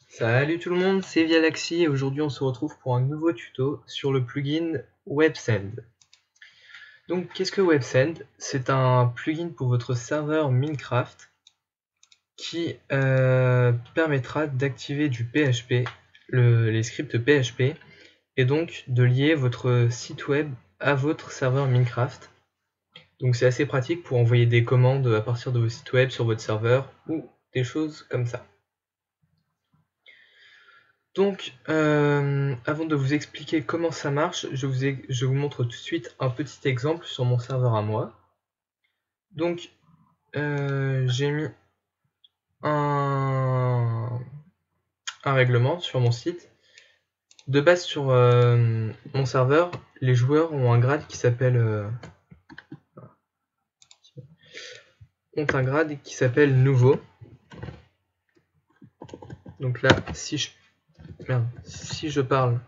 Salut tout le monde, c'est Vialaxy et aujourd'hui on se retrouve pour un nouveau tuto sur le plugin WebSend. Donc qu'est-ce que WebSend? C'est un plugin pour votre serveur Minecraft qui permettra d'activer du PHP, les scripts PHP, et donc de lier votre site web à votre serveur Minecraft. Donc c'est assez pratique pour envoyer des commandes à partir de vos sites web sur votre serveur ou des choses comme ça. Donc, avant de vous expliquer comment ça marche, je vous montre tout de suite un petit exemple sur mon serveur à moi. Donc, j'ai mis un règlement sur mon site. De base, sur mon serveur, les joueurs ont un grade qui s'appelle nouveau. Donc là, si je parle...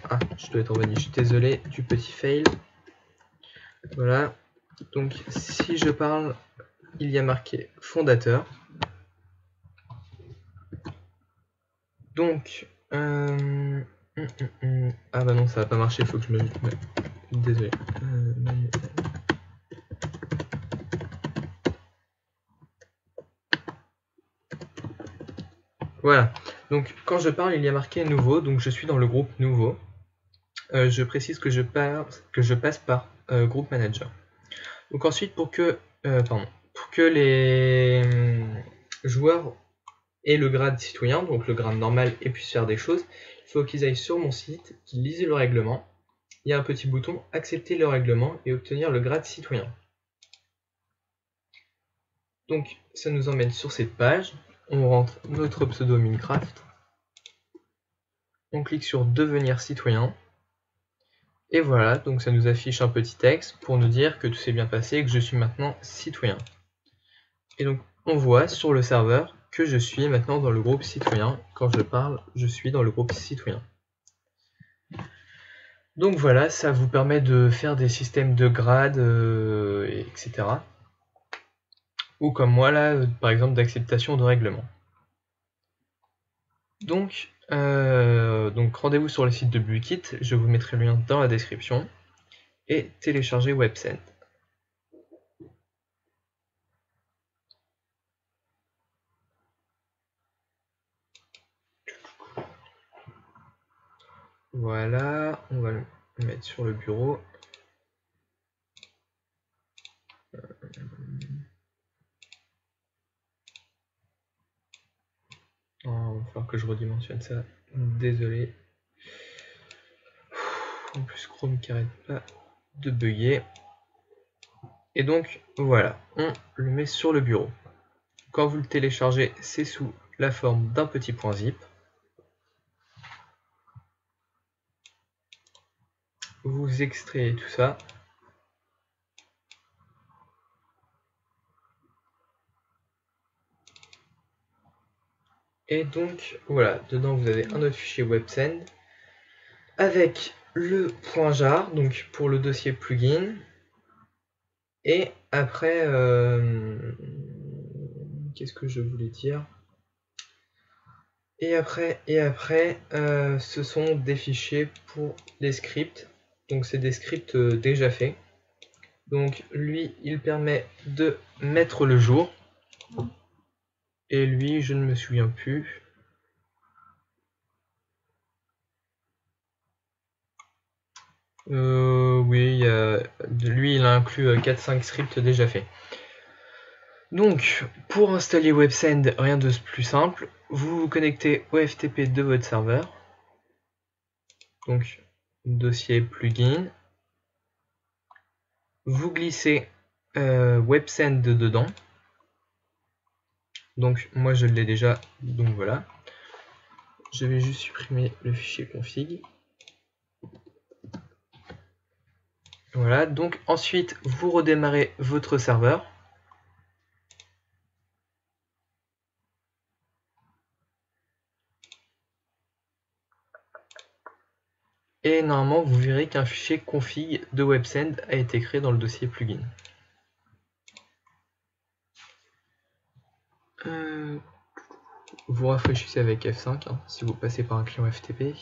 Ah, je dois être revenu, je suis désolé du petit fail. Voilà, donc si je parle, il y a marqué fondateur. Donc, ah bah non, ça va pas marcher, il faut que je me... Désolé. Voilà, donc quand je parle, il y a marqué nouveau, donc je suis dans le groupe nouveau. Je précise que je passe par groupe manager. Donc ensuite, pour que les joueurs aient le grade citoyen, donc le grade normal, et puissent faire des choses, il faut qu'ils aillent sur mon site, qu'ils lisent le règlement. Il y a un petit bouton accepter le règlement et obtenir le grade citoyen. Donc ça nous emmène sur cette page, on rentre notre pseudo Minecraft, on clique sur devenir citoyen, et voilà, donc ça nous affiche un petit texte pour nous dire que tout s'est bien passé et que je suis maintenant citoyen. Et donc on voit sur le serveur que je suis maintenant dans le groupe citoyen. Quand je parle, je suis dans le groupe citoyen. Donc voilà, ça vous permet de faire des systèmes de grades, etc. Ou comme moi là, par exemple d'acceptation de règlement. Donc rendez-vous sur le site de Buikit, je vous mettrai le lien dans la description, et téléchargez WebSend. Voilà, on va le mettre sur le bureau. Il va falloir que je redimensionne ça, désolé. En plus Chrome qui arrête pas de bugger. Et donc voilà, on le met sur le bureau. Quand vous le téléchargez, c'est sous la forme d'un petit point zip. Vous extrayez tout ça. Et donc voilà, dedans vous avez un autre fichier WebSend avec le point jar, donc pour le dossier plugin. Et après, qu'est-ce que je voulais dire? Et après, ce sont des fichiers pour les scripts. Donc c'est des scripts déjà faits. Donc lui, il permet de mettre le jour. Et lui, je ne me souviens plus. Oui, lui, il a inclus 4-5 scripts déjà faits. Donc, pour installer WebSend, rien de plus simple. Vous vous connectez au FTP de votre serveur. Donc, dossier plugin. Vous glissez WebSend dedans. Donc, moi je l'ai déjà, donc voilà. Je vais juste supprimer le fichier config. Voilà, donc ensuite vous redémarrez votre serveur. Et normalement, vous verrez qu'un fichier config de WebSend a été créé dans le dossier plugin. Vous rafraîchissez avec F5 hein, si vous passez par un client FTP.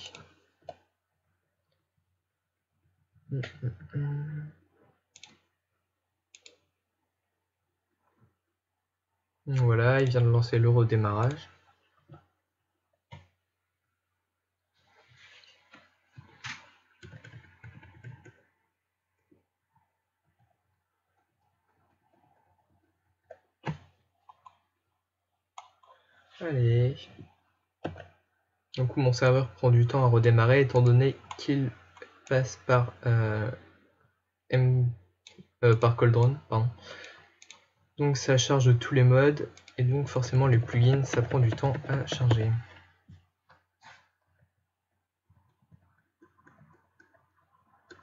Voilà, il vient de lancer le redémarrage. Allez. Donc mon serveur prend du temps à redémarrer étant donné qu'il passe par par Coldrun, pardon. Donc ça charge tous les modes et donc forcément les plugins ça prend du temps à charger.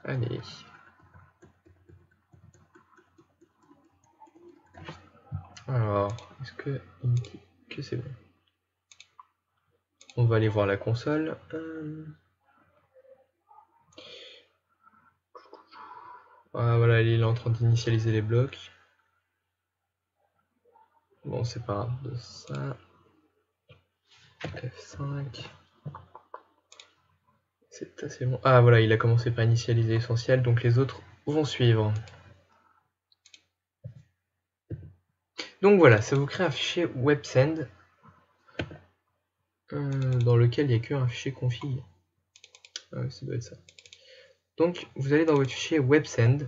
Allez. Alors, est-ce que il me dit que c'est bon? On va aller voir la console. Ah, voilà, il est en train d'initialiser les blocs. Bon, c'est pas grave de ça. F5. C'est assez bon. Ah, voilà, il a commencé par initialiser l'essentiel, donc les autres vont suivre. Donc voilà, ça vous crée un fichier WebSend dans lequel il n'y a qu'un fichier config. Ça doit être ça. Donc vous allez dans votre fichier WebSend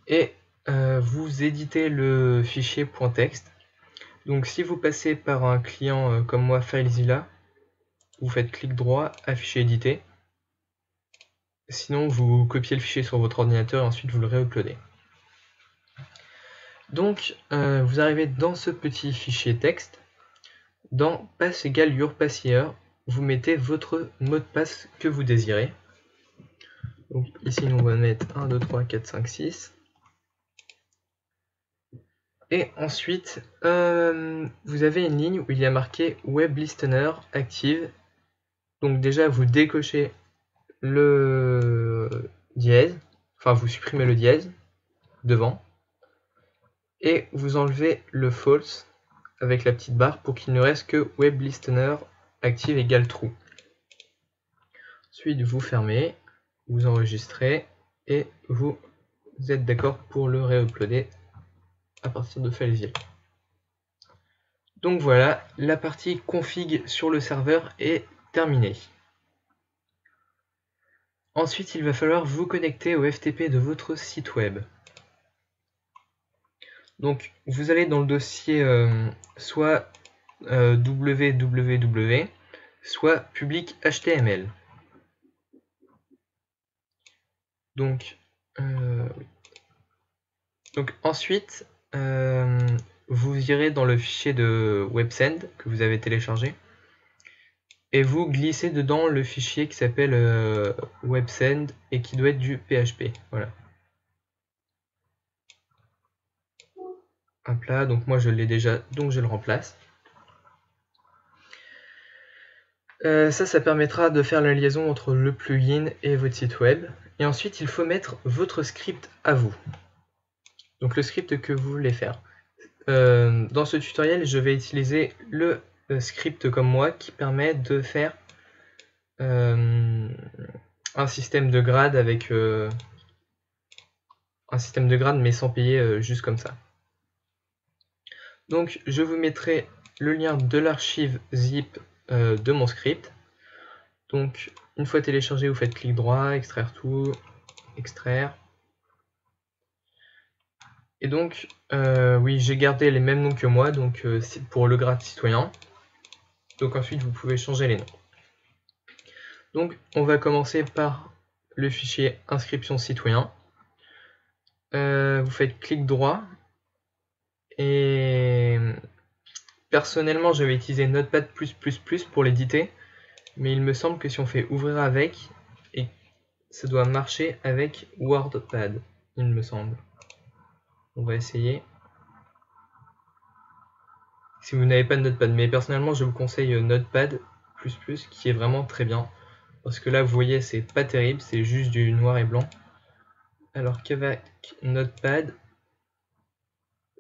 et vous éditez le fichier .text. Donc si vous passez par un client comme moi, FileZilla, vous faites clic droit, afficher éditer. Sinon vous copiez le fichier sur votre ordinateur et ensuite vous le réuploadez. Donc vous arrivez dans ce petit fichier texte. Dans pass égale your pass here, vous mettez votre mot de passe que vous désirez. Donc ici on va mettre 1, 2, 3, 4, 5, 6. Et ensuite, vous avez une ligne où il y a marqué Web Listener Active. Donc déjà, vous décochez le dièse, enfin vous supprimez le dièse devant, et vous enlevez le false avec la petite barre pour qu'il ne reste que Web Listener Active égale true. Ensuite, vous fermez, vous enregistrez, et vous êtes d'accord pour le réuploader à partir de FileZilla. Donc voilà, la partie config sur le serveur est terminée. Ensuite, il va falloir vous connecter au FTP de votre site web. Donc vous allez dans le dossier soit www, soit public HTML. Donc ensuite, vous irez dans le fichier de WebSend que vous avez téléchargé et vous glissez dedans le fichier qui s'appelle WebSend et qui doit être du PHP. Voilà. Hop là, donc moi je l'ai déjà, donc je le remplace. Ça permettra de faire la liaison entre le plugin et votre site web. Et ensuite, il faut mettre votre script à vous. Donc le script que vous voulez faire. Dans ce tutoriel, je vais utiliser le script comme moi qui permet de faire un système de grade avec un système de grade mais sans payer juste comme ça. Donc je vous mettrai le lien de l'archive zip de mon script. Donc une fois téléchargé, vous faites clic droit, extraire tout, extraire. Et donc oui, j'ai gardé les mêmes noms que moi, donc c'est pour le grade citoyen. Donc ensuite vous pouvez changer les noms. Donc on va commencer par le fichier inscription citoyen. Vous faites clic droit et personnellement je vais utiliser Notepad++ pour l'éditer, mais il me semble que si on fait ouvrir avec, et ça doit marcher avec WordPad, il me semble. On va essayer. Si vous n'avez pas de Notepad, mais personnellement je vous conseille Notepad++ qui est vraiment très bien. parce que là vous voyez c'est pas terrible, c'est juste du noir et blanc, alors qu'avec Notepad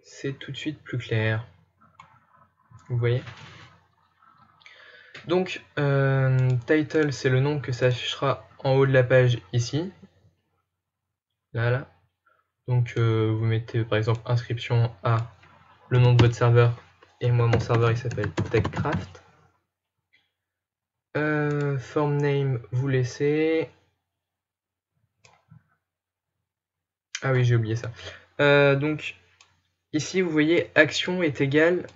c'est tout de suite plus clair, vous voyez. Donc title c'est le nom que ça affichera en haut de la page ici, là. Donc vous mettez par exemple inscription à le nom de votre serveur, et moi mon serveur il s'appelle TechCraft. Form name vous laissez, ah oui j'ai oublié ça. Donc ici vous voyez action est égale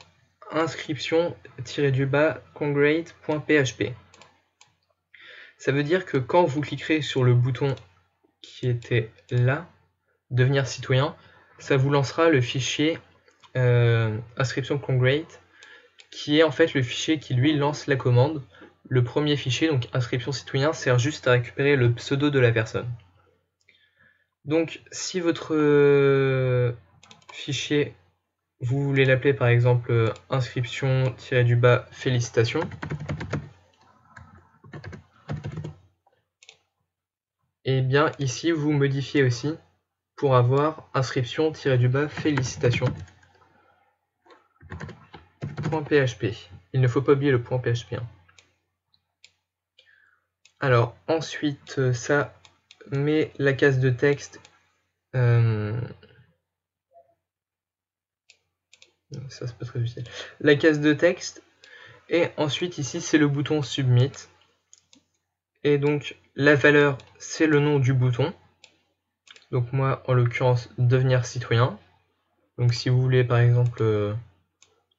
inscription-congrade.php. Ça veut dire que quand vous cliquerez sur le bouton qui était là, devenir citoyen, ça vous lancera le fichier inscription-congrade, qui est en fait le fichier qui lui lance la commande. Le premier fichier, donc inscription citoyen, sert juste à récupérer le pseudo de la personne. Donc si votre fichier, vous voulez l'appeler par exemple inscription-félicitations, et bien ici vous modifiez aussi pour avoir inscription-félicitations.php. Il ne faut pas oublier le .php. Alors ensuite ça met la case de texte, ça c'est pas très utile, la case de texte, et ensuite ici c'est le bouton submit, et donc la valeur c'est le nom du bouton, donc moi en l'occurrence devenir citoyen. Donc si vous voulez par exemple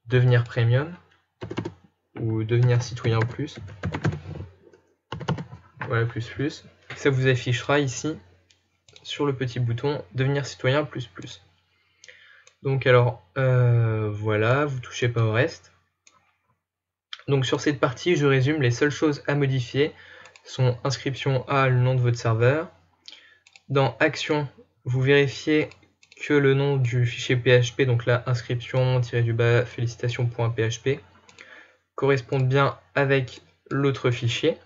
devenir premium ou devenir citoyen plus, voilà, plus, ça vous affichera ici sur le petit bouton devenir citoyen plus. Donc alors voilà, vous touchez pas au reste. Donc sur cette partie je résume, les seules choses à modifier sont inscription à le nom de votre serveur. Dans action vous vérifiez que le nom du fichier PHP, donc là inscription-félicitations.php, corresponde bien avec l'autre fichier.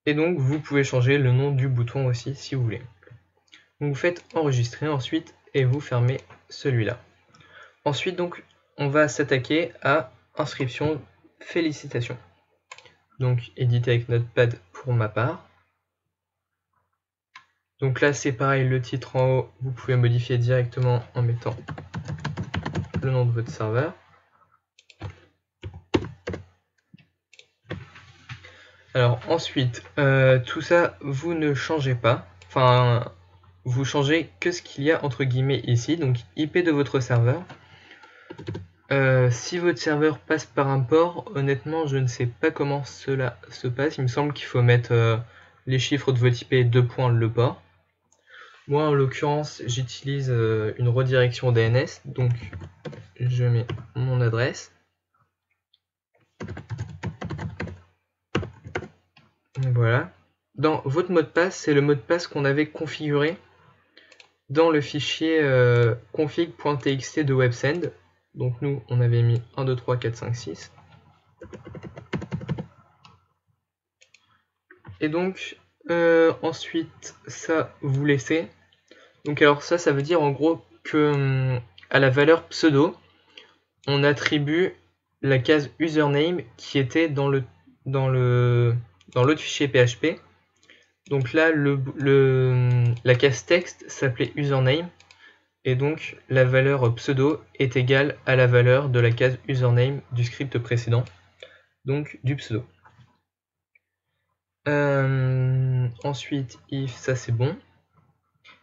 Et donc vous pouvez changer le nom du bouton aussi si vous voulez. Donc vous faites enregistrer ensuite et vous fermez celui-là. Ensuite donc on va s'attaquer à inscription félicitations. Donc éditer avec Notepad pour ma part. Donc là c'est pareil, le titre en haut vous pouvez modifier directement en mettant le nom de votre serveur. Alors ensuite tout ça vous ne changez pas, enfin vous changez que ce qu'il y a entre guillemets ici, donc IP de votre serveur. Si votre serveur passe par un port, honnêtement je ne sais pas comment cela se passe, il me semble qu'il faut mettre les chiffres de votre IP 2 points le port. Moi en l'occurrence j'utilise une redirection DNS, donc je mets mon adresse. Voilà. Dans votre mot de passe, c'est le mot de passe qu'on avait configuré dans le fichier config.txt de WebSend. Donc nous on avait mis 1, 2, 3, 4, 5, 6. Et donc ensuite ça vous laissez. Donc alors ça veut dire en gros que à la valeur pseudo on attribue la case username qui était dans l'autre fichier PHP. Donc là la case texte s'appelait username, et donc la valeur pseudo est égale à la valeur de la case username du script précédent, donc du pseudo. Ensuite if, ça c'est bon.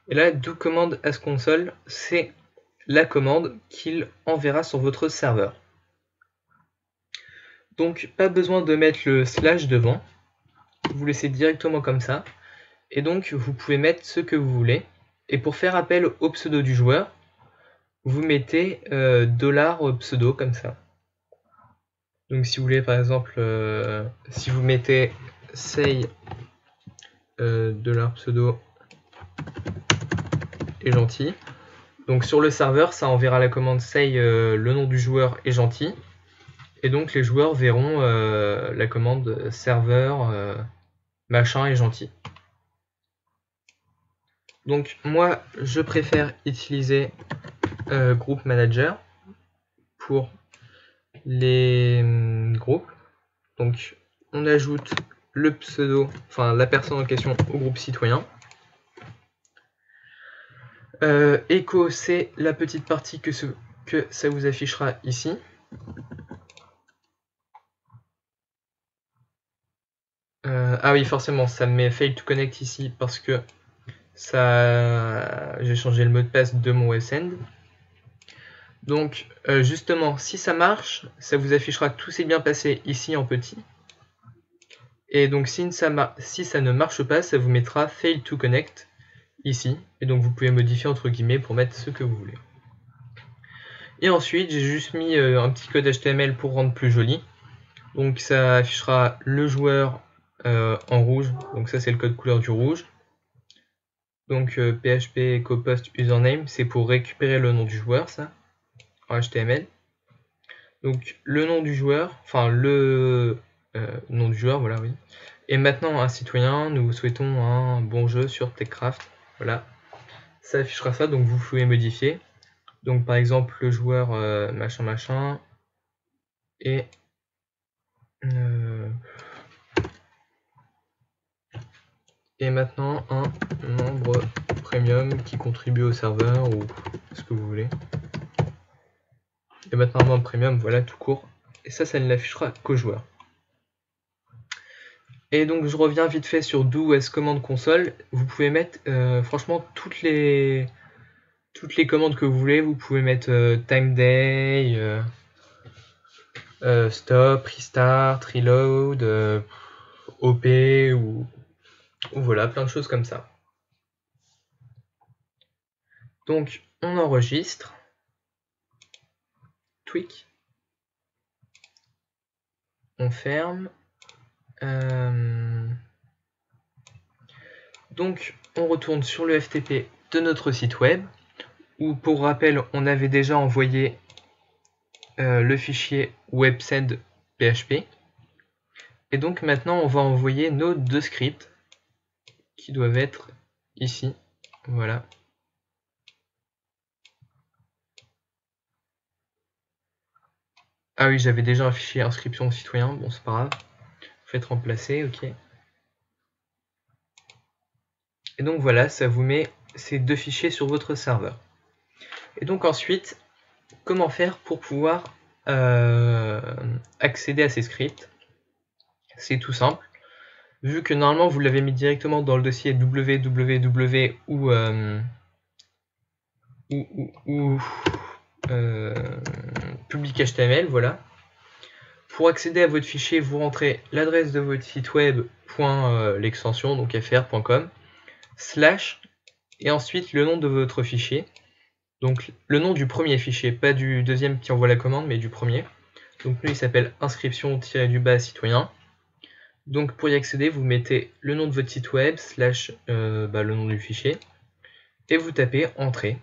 Et là do command as console, c'est la commande qu'il enverra sur votre serveur. Donc pas besoin de mettre le slash devant, vous laissez directement comme ça, et donc vous pouvez mettre ce que vous voulez. Et pour faire appel au pseudo du joueur, vous mettez $pseudo comme ça. Donc si vous voulez par exemple, si vous mettez say $pseudo est gentil, donc sur le serveur ça enverra la commande say le nom du joueur est gentil, Et donc les joueurs verront la commande serveur machin est gentil. Donc moi je préfère utiliser group manager pour les groupes. Donc on ajoute le pseudo, enfin la personne en question au groupe citoyen. Echo, c'est la petite partie que ça vous affichera ici. Ah oui, forcément, ça me met fail to connect ici parce que j'ai changé le mot de passe de mon WebSend. Donc justement, si ça marche, ça vous affichera que tout s'est bien passé ici en petit. Et donc si ça ne marche pas, ça vous mettra fail to connect ici. Et donc vous pouvez modifier entre guillemets pour mettre ce que vous voulez. Et ensuite, j'ai juste mis un petit code HTML pour rendre plus joli. Donc ça affichera le joueur en rouge. Donc ça c'est le code couleur du rouge. Donc PHP echo post username, c'est pour récupérer le nom du joueur, ça, en HTML. Donc le nom du joueur, enfin le nom du joueur, voilà, oui. Et maintenant, un citoyen, nous vous souhaitons un bon jeu sur TechCraft. Voilà, ça affichera ça, donc vous pouvez modifier. Donc par exemple, le joueur machin machin et maintenant un membre premium qui contribue au serveur ou ce que vous voulez. Et maintenant un membre premium, voilà, tout court. Et ça ne l'affichera qu'au joueur. Et donc je reviens vite fait sur do as commande console. Vous pouvez mettre franchement toutes les commandes que vous voulez. Vous pouvez mettre time day, stop, restart, reload, op ou voilà, plein de choses comme ça. Donc on enregistre, tweak, on ferme. Donc on retourne sur le FTP de notre site web où pour rappel on avait déjà envoyé le fichier websend.php et donc maintenant on va envoyer nos deux scripts qui doivent être ici, voilà. Ah oui, j'avais déjà un fichier inscription citoyen, bon c'est pas grave, faites remplacer, ok. Et donc voilà, ça vous met ces deux fichiers sur votre serveur. Et donc ensuite, comment faire pour pouvoir accéder à ces scripts? C'est tout simple. Vu que normalement vous l'avez mis directement dans le dossier www ou public HTML, voilà. Pour accéder à votre fichier, vous rentrez l'adresse de votre site web, l'extension, donc fr.com, / et ensuite le nom de votre fichier. Donc le nom du premier fichier, pas du deuxième qui envoie la commande, mais du premier. Donc lui il s'appelle inscription-du-bas citoyen. Donc pour y accéder, vous mettez le nom de votre site web, / le nom du fichier, et vous tapez entrée.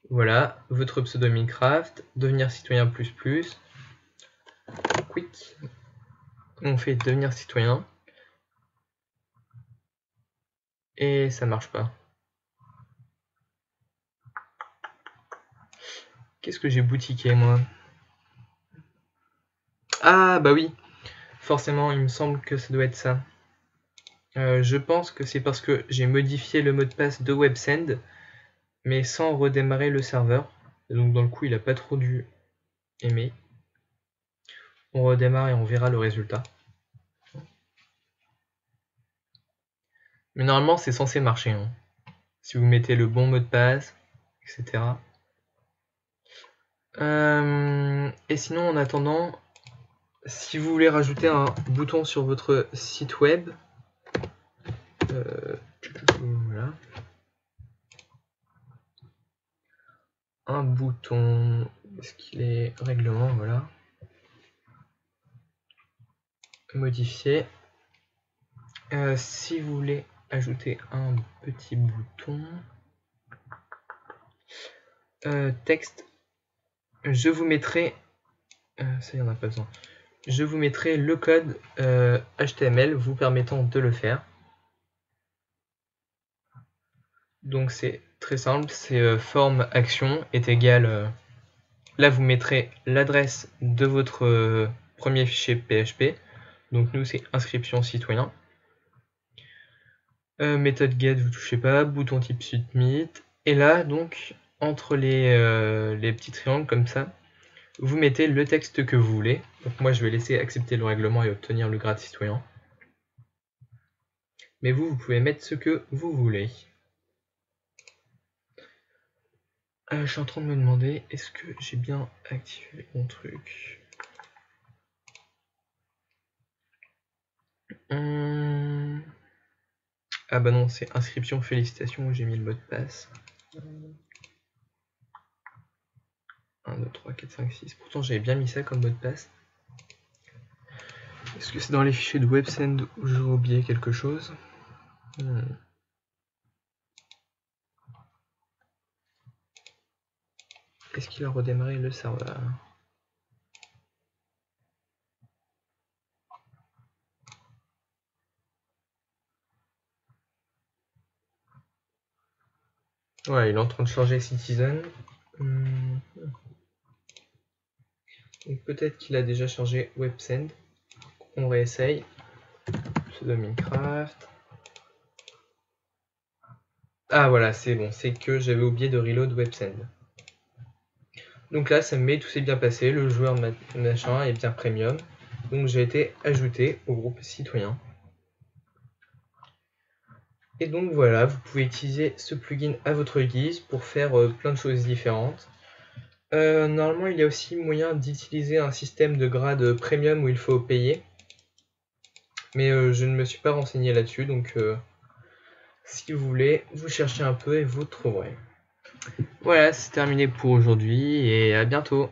Voilà, votre pseudo Minecraft, devenir citoyen ++, quick, on fait devenir citoyen, et ça marche pas. Qu'est-ce que j'ai boutiqué moi? Ah bah oui, forcément il me semble que ça doit être ça. Je pense que c'est parce que j'ai modifié le mot de passe de WebSend, mais sans redémarrer le serveur. Et donc dans le coup il a pas trop dû aimer. On redémarre et on verra le résultat. Mais normalement c'est censé marcher, hein. Si vous mettez le bon mot de passe, etc. Et sinon en attendant, si vous voulez rajouter un bouton sur votre site web, voilà. Un bouton, est-ce qu'il est règlement, voilà. Modifier. Si vous voulez ajouter un petit bouton, texte je vous mettrai, ça y en a pas besoin, je vous mettrai le code HTML vous permettant de le faire. Donc c'est très simple, c'est forme action est égale, là vous mettrez l'adresse de votre premier fichier PHP, donc nous c'est inscription citoyen. Méthode get vous touchez pas, bouton type submit, et là donc entre les petits triangles comme ça, vous mettez le texte que vous voulez. Donc moi je vais laisser accepter le règlement et obtenir le grade citoyen. Mais vous pouvez mettre ce que vous voulez. Je suis en train de me demander, est-ce que j'ai bien activé mon truc? Ah bah non, c'est inscription, félicitations, où j'ai mis le mot de passe. 1, 2, 3, 4, 5, 6. Pourtant j'avais bien mis ça comme mot de passe. Est-ce que c'est dans les fichiers de WebSend où j'ai oublié quelque chose? Est-ce qu'il a redémarré le serveur? Ouais, il est en train de changer Citizen. Donc peut-être qu'il a déjà chargé WebSend. On réessaye. Pseudo Minecraft. Ah voilà, c'est bon, c'est que j'avais oublié de reload WebSend. Donc là, ça me met tout s'est bien passé, le joueur machin est bien premium. Donc j'ai été ajouté au groupe citoyen. Et donc voilà, vous pouvez utiliser ce plugin à votre guise pour faire plein de choses différentes. Normalement, il y a aussi moyen d'utiliser un système de grade premium où il faut payer. Mais je ne me suis pas renseigné là-dessus, donc si vous voulez, vous cherchez un peu et vous trouverez. Voilà, c'est terminé pour aujourd'hui et à bientôt.